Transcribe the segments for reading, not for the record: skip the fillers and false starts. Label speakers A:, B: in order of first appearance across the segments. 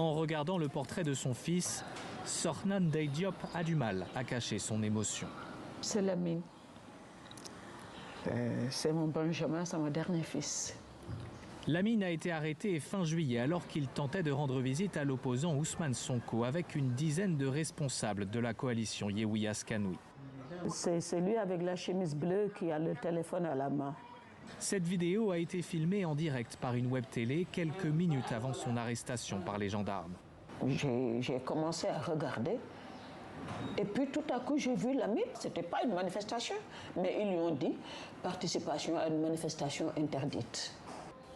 A: En regardant le portrait de son fils, Sornan Dey Diop a du mal à cacher son émotion.
B: C'est Lamine. C'est mon Benjamin, c'est mon dernier fils.
A: Lamine a été arrêté fin juillet alors qu'il tentait de rendre visite à l'opposant Ousmane Sonko avec une dizaine de responsables de la coalition Yehui Askanoui.
B: C'est lui avec la chemise bleue qui a le téléphone à la main.
A: Cette vidéo a été filmée en direct par une web télé quelques minutes avant son arrestation par les gendarmes.
B: J'ai commencé à regarder et puis tout à coup j'ai vu Lamine. Ce n'était pas une manifestation, mais ils lui ont dit participation à une manifestation interdite.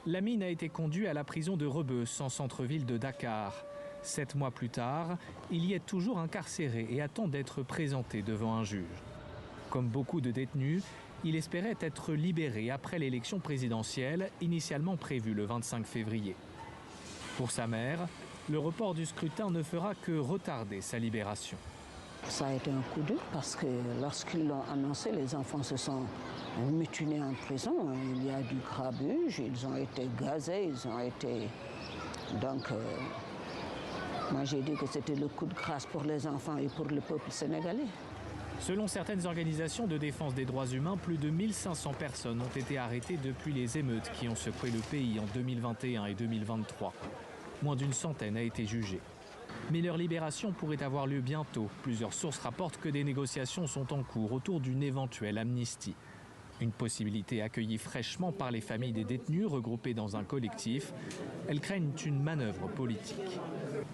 A: Lamine a été conduit à la prison de Rebeuss, en centre-ville de Dakar. 7 mois plus tard, il y est toujours incarcéré et attend d'être présenté devant un juge. Comme beaucoup de détenus, il espérait être libéré après l'élection présidentielle, initialement prévue le 25 février. Pour sa mère, le report du scrutin ne fera que retarder sa libération.
B: Ça a été un coup dur parce que lorsqu'ils l'ont annoncé, les enfants se sont mutinés en prison. Il y a du grabuge, ils ont été gazés, ils ont été... Donc, moi j'ai dit que c'était le coup de grâce pour les enfants et pour le peuple sénégalais.
A: Selon certaines organisations de défense des droits humains, plus de 1500 personnes ont été arrêtées depuis les émeutes qui ont secoué le pays en 2021 et 2023. Moins d'une centaine a été jugée. Mais leur libération pourrait avoir lieu bientôt. Plusieurs sources rapportent que des négociations sont en cours autour d'une éventuelle amnistie. Une possibilité accueillie fraîchement par les familles des détenus regroupés dans un collectif. Elles craignent une manœuvre politique.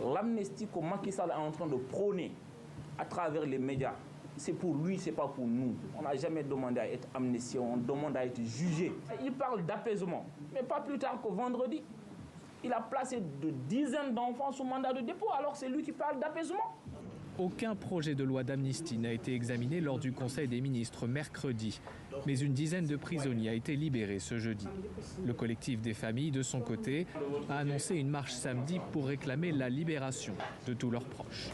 C: L'amnistie que Macky Sall est en train de prôner à travers les médias, c'est pour lui, c'est pas pour nous. On n'a jamais demandé à être amnistié, on demande à être jugé. Il parle d'apaisement, mais pas plus tard que vendredi. Il a placé de dizaines d'enfants sous mandat de dépôt, alors c'est lui qui parle d'apaisement.
A: Aucun projet de loi d'amnistie n'a été examiné lors du Conseil des ministres mercredi, mais une dizaine de prisonniers a été libérée ce jeudi. Le collectif des familles, de son côté, a annoncé une marche samedi pour réclamer la libération de tous leurs proches.